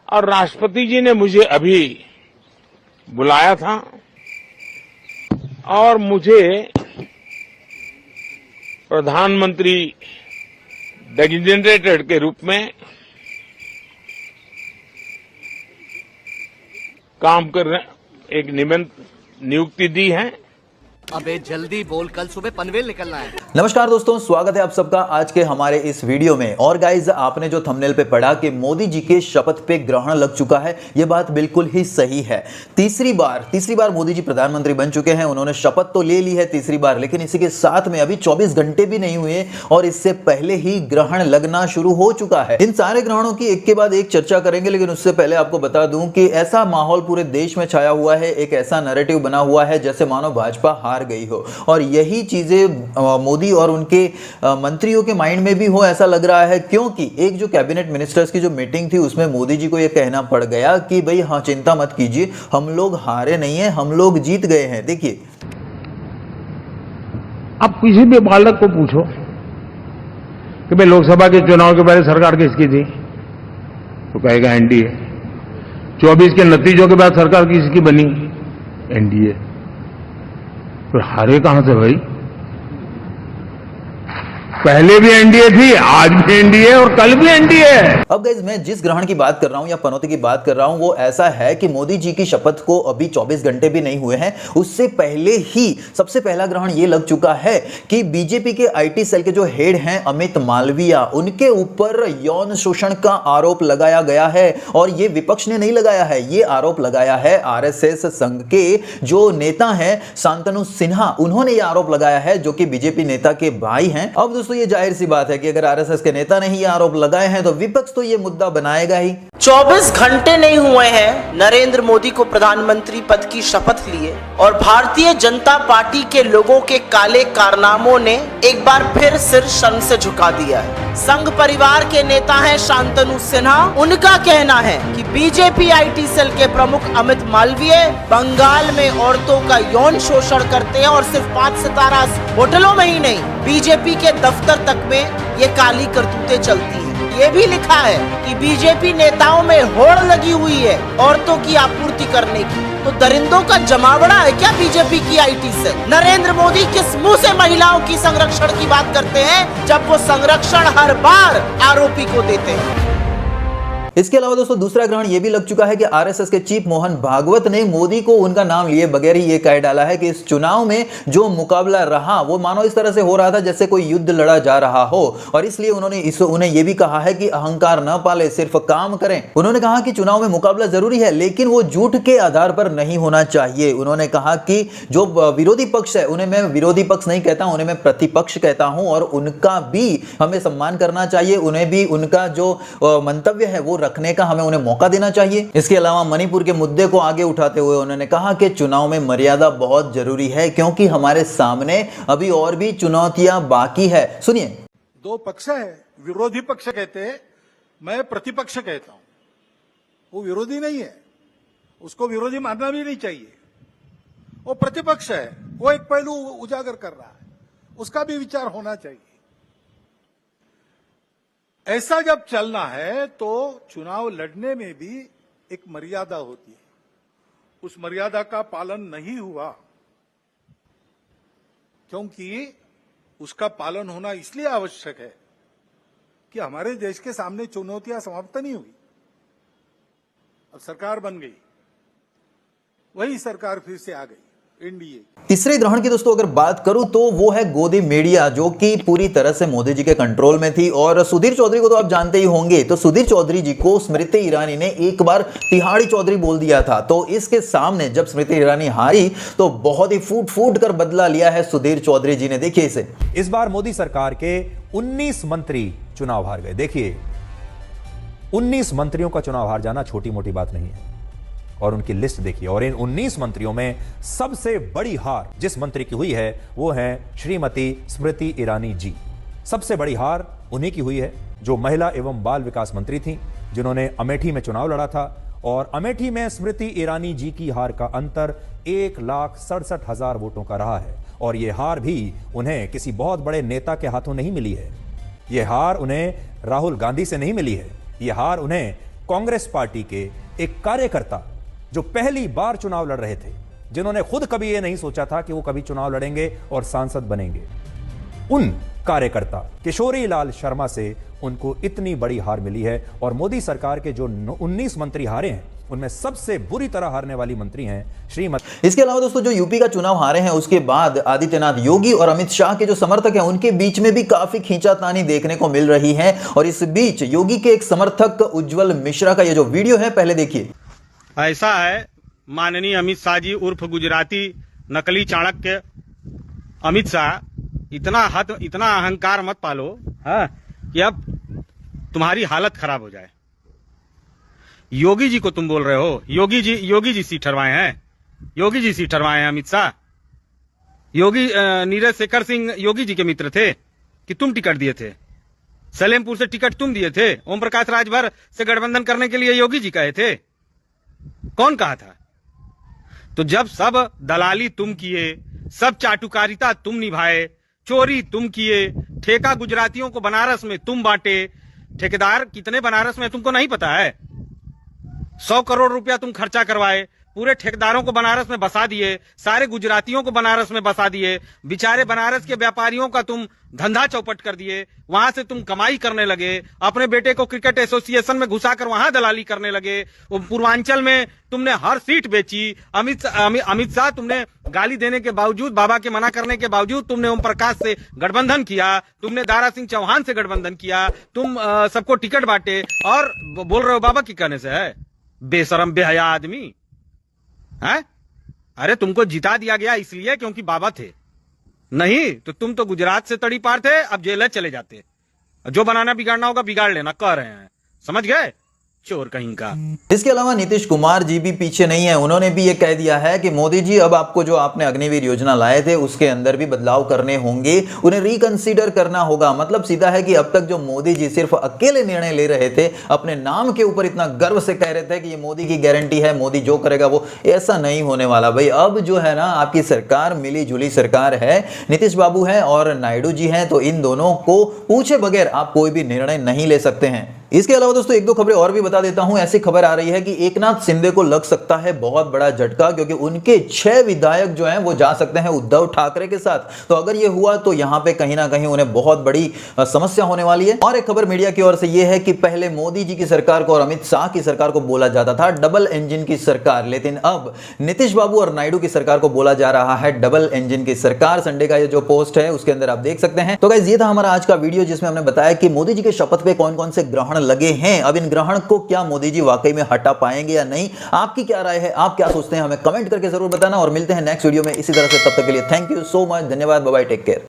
और राष्ट्रपति जी ने मुझे अभी बुलाया था और मुझे प्रधानमंत्री डेजिग्नेटेड के रूप में काम करने एक नियुक्ति दी है। अबे जल्दी बोल, कल सुबह पनवेल निकलना है। नमस्कार दोस्तों, स्वागत है आप सबका आज के हमारे इस वीडियो में। और गाइज, आपने जो थंबनेल पे पढ़ा कि मोदी जी के शपथ पे ग्रहण लग चुका है, ये बात बिल्कुल ही सही है। तीसरी बार मोदी जी प्रधानमंत्री बन चुके हैं। उन्होंने शपथ तो ले ली है तीसरी बार, लेकिन इसी के साथ में अभी 24 घंटे भी नहीं हुए और इससे पहले ही ग्रहण लगना शुरू हो चुका है। इन सारे ग्रहणों की एक के बाद एक चर्चा करेंगे, लेकिन उससे पहले आपको बता दूं कि ऐसा माहौल पूरे देश में छाया हुआ है, एक ऐसा नैरेटिव बना हुआ है जैसे मानो भाजपा हार गई हो। और यही चीजें मोदी और उनके मंत्रियों के माइंड में भी हो, ऐसा लग रहा है। क्योंकि एक जो कैबिनेट मिनिस्टर्स की जो मीटिंग थी, उसमें मोदी जी को यह कहना पड़ गया कि भाई हाँ, चिंता मत कीजिए, हम लोग हारे नहीं है, हम लोग जीत गए हैं। देखिए, अब किसी भी बालक को पूछो कि भाई लोकसभा के चुनाव के पहले सरकार किसकी थी, तो कहेगा एनडीए। 24 के नतीजों के बाद सरकार किसकी बनी, एनडीए। फिर हारे कहां से भाई? पहले भी एनडीए थी, आज भी एनडीए और कल भी एनडीए है। अब गाइस, मैं जिस ग्रहण की बात कर रहा हूं या पनौती की बात कर रहा हूं, वो ऐसा है कि मोदी जी की शपथ को अभी 24 घंटे भी नहीं हुए हैं, उससे पहले ही सबसे पहला ग्रहण ये लग चुका है कि बीजेपी के आईटी सेल के जो हेड हैं अमित मालविया, उनके ऊपर यौन शोषण का आरोप लगाया गया है। और ये विपक्ष ने नहीं लगाया है, ये आरोप लगाया है आरएसएस संघ के जो नेता हैं शांतनु सिन्हा, उन्होंने ये आरोप लगाया है, जो कि बीजेपी नेता के भाई हैं। अब दोस्तों, ये जाहिर सी बात है कि अगर आरएसएस के नेता ने ही ये आरोप लगाए हैं तो विपक्ष तो ये मुद्दा बनाएगा ही। 24 घंटे नहीं हुए हैं नरेंद्र मोदी को प्रधानमंत्री पद की शपथ लिए और भारतीय जनता पार्टी के लोगों के काले कारनामों ने एक बार फिर सिर शर्म से झुका दिया है। संघ परिवार के नेता हैं शांतनु सिन्हा। उनका कहना है कि बीजेपी आईटी सेल के प्रमुख अमित मालवीय बंगाल में औरतों का यौन शोषण करते हैं और सिर्फ 5 सितारा होटलों में ही नहीं, बीजेपी के दफ्तर तक में ये काली करतूतें चलती हैं। ये भी लिखा है कि बीजेपी नेताओं में होड़ लगी हुई है औरतों की आपूर्ति करने की। तो दरिंदों का जमावड़ा है क्या बीजेपी की आईटी से? नरेंद्र मोदी किस मुंह से महिलाओं की संरक्षण की बात करते हैं, जब वो संरक्षण हर बार आरोपी को देते हैं? इसके अलावा दोस्तों, दूसरा ग्रहण यह भी लग चुका है कि आरएसएस के चीफ मोहन भागवत ने मोदी को उनका नाम लिए बगैर ही ये कह डाला है कि इस चुनाव में जो मुकाबला रहा वो मानो इस तरह से हो रहा था जैसे कोई युद्ध लड़ा जा रहा हो। और इसलिए उन्हें यह भी कहा है कि अहंकार न पाले, सिर्फ काम करें। उन्होंने कहा कि चुनाव में मुकाबला जरूरी है, लेकिन वो झूठ के आधार पर नहीं होना चाहिए। उन्होंने कहा कि जो विरोधी पक्ष है, उन्हें मैं विरोधी पक्ष नहीं कहता, उन्हें मैं प्रतिपक्ष कहता हूं, और उनका भी हमें सम्मान करना चाहिए। उन्हें भी उनका जो मंतव्य है वो रखने का हमें उन्हें मौका देना चाहिए। इसके अलावा मणिपुर के मुद्दे को आगे उठाते हुए उन्होंने कहा कि चुनाव में मर्यादा बहुत जरूरी है, क्योंकि हमारे सामने अभी और भी चुनौतियां बाकी है। सुनिए, दो पक्ष है, विरोधी पक्ष कहते हैं, मैं प्रतिपक्ष कहता हूं। वो विरोधी नहीं है, उसको विरोधी मानना भी नहीं चाहिए। वो प्रतिपक्ष है, वो एक पहलू उजागर कर रहा है, उसका भी विचार होना चाहिए। ऐसा जब चलना है तो चुनाव लड़ने में भी एक मर्यादा होती है। उस मर्यादा का पालन नहीं हुआ, क्योंकि उसका पालन होना इसलिए आवश्यक है कि हमारे देश के सामने चुनौतियां समाप्त नहीं हुई। अब सरकार बन गई, वही सरकार फिर से आ गई, एनडीए। तीसरे ग्रहण की दोस्तों अगर बात करूं तो वो है गोदी मीडिया, जो कि पूरी तरह से मोदी जी के कंट्रोल में थी। और सुधीर चौधरी को तो आप जानते ही होंगे। तो सुधीर चौधरी जी को स्मृति ईरानी ने एक बार तिहाड़ी चौधरी बोल दिया था। तो इसके सामने जब स्मृति ईरानी हारी तो बहुत ही फूट फूट कर बदला लिया है सुधीर चौधरी जी ने। देखिए इसे। इस बार मोदी सरकार के 19 मंत्री चुनाव हार गए। देखिए, 19 मंत्रियों का चुनाव हार जाना छोटी मोटी बात नहीं है। और उनकी लिस्ट देखिए, और इन 19 मंत्रियों में सबसे बड़ी हार जिस मंत्री की हुई है वो है श्रीमती स्मृति ईरानी जी। सबसे बड़ी हार उन्हीं की हुई है जो महिला एवं बाल विकास मंत्री थी, जिन्होंने अमेठी में चुनाव लड़ा था। और अमेठी में स्मृति ईरानी जी की हार का अंतर 1,67,000 वोटों का रहा है। और यह हार भी उन्हें किसी बहुत बड़े नेता के हाथों नहीं मिली है। यह हार उन्हें राहुल गांधी से नहीं मिली है। यह हार उन्हें कांग्रेस पार्टी के एक कार्यकर्ता जो पहली बार चुनाव लड़ रहे थे, जिन्होंने खुद कभी यह नहीं सोचा था कि वो कभी चुनाव लड़ेंगे और सांसद बनेंगे, उन कार्यकर्ता किशोरी लाल शर्मा से उनको इतनी बड़ी हार मिली है। और मोदी सरकार के जो 19 मंत्री हारे हैं, उनमें सबसे बुरी तरह हारने वाली मंत्री हैं श्रीमती। इसके अलावा दोस्तों जो यूपी का चुनाव हारे हैं, उसके बाद आदित्यनाथ योगी और अमित शाह के जो समर्थक हैं, उनके बीच में भी काफी खींचातानी देखने को मिल रही है। और इस बीच योगी के एक समर्थक उज्जवल मिश्रा का ये जो वीडियो है, पहले देखिए। ऐसा है, माननीय अमित शाह जी उर्फ गुजराती नकली चाणक्य अमित शाह, इतना अहंकार मत पालो कि अब तुम्हारी हालत खराब हो जाए। योगी जी को तुम बोल रहे हो, योगी जी सीट हरवाए हैं, योगी जी सीट हरवाए हैं अमित शाह। योगी नीरज शेखर सिंह योगी जी के मित्र थे कि तुम टिकट दिए थे? सलेमपुर से टिकट तुम दिए थे? ओम प्रकाश राजभर से गठबंधन करने के लिए योगी जी कहे थे? कौन कहा था? तो जब सब दलाली तुम किए, सब चाटुकारिता तुम निभाए, चोरी तुम किए, ठेका गुजरातियों को बनारस में तुम बांटे, ठेकेदार कितने बनारस में तुमको नहीं पता है? 100 करोड़ रुपया तुम खर्चा करवाए, पूरे ठेकेदारों को बनारस में बसा दिए, सारे गुजरातियों को बनारस में बसा दिए, बेचारे बनारस के व्यापारियों का तुम धंधा चौपट कर दिए, वहां से तुम कमाई करने लगे, अपने बेटे को क्रिकेट एसोसिएशन में घुसाकर वहां दलाली करने लगे। पूर्वांचल में तुमने हर सीट बेची। अमित शाह तुमने गाली देने के बावजूद, बाबा के मना करने के बावजूद तुमने ओम प्रकाश से गठबंधन किया, तुमने दारा सिंह चौहान से गठबंधन किया, तुम सबको टिकट बांटे और बोल रहे हो बाबा की कहने से है? बेशरम बेहया आदमी है। अरे तुमको जिता दिया गया इसलिए क्योंकि बाबा थे, नहीं तो तुम तो गुजरात से तड़ी पार थे, अब जेल चले जाते। जो बनाना बिगाड़ना होगा बिगाड़ लेना, कह रहे हैं, समझ गए? चोर कहीं का। इसके अलावा नीतीश कुमार जी भी पीछे नहीं है। उन्होंने भी ये कह दिया है कि मोदी जी अब आपको जो आपने अग्निवीर योजना लाए थे उसके अंदर भी बदलाव करने होंगे, उन्हें रिकंसीडर करना होगा। मतलब सीधा है कि अब तक जो मोदी जी सिर्फ अकेले निर्णय ले रहे थे, अपने नाम के ऊपर इतना गर्व से कह रहे थे कि ये मोदी की गारंटी है, मोदी जो करेगा वो, ऐसा नहीं होने वाला भाई। अब जो है ना, आपकी सरकार मिली जुली सरकार है, नीतीश बाबू है और नायडू जी हैं, तो इन दोनों को पूछे बगैर आप कोई भी निर्णय नहीं ले सकते हैं। इसके अलावा दोस्तों एक दो खबरें और भी बता देता हूं। ऐसी खबर आ रही है कि एकनाथ शिंदे को लग सकता है बहुत बड़ा झटका, क्योंकि उनके 6 विधायक जो हैं वो जा सकते हैं उद्धव ठाकरे के साथ। तो अगर ये हुआ तो यहां पे कहीं ना कहीं उन्हें बहुत बड़ी समस्या होने वाली है। और एक खबर मीडिया की ओर से यह है कि पहले मोदी जी की सरकार को और अमित शाह की सरकार को बोला जाता था डबल इंजन की सरकार, लेकिन अब नीतीश बाबू और नायडू की सरकार को बोला जा रहा है डबल इंजन की सरकार। संडे का ये जो पोस्ट है उसके अंदर आप देख सकते हैं। तो गाइस, ये था हमारा आज का वीडियो जिसमें हमने बताया कि मोदी जी के शपथ पे कौन कौन से ग्रहण लगे हैं। अब इन ग्रहण को क्या मोदी जी वाकई में हटा पाएंगे या नहीं? आपकी क्या राय है? आप क्या सोचते हैं? हमें कमेंट करके जरूर बताना और मिलते हैं नेक्स्ट वीडियो में इसी तरह से। तब तक के लिए थैंक यू सो मच, धन्यवाद, बाय बाय, टेक केयर।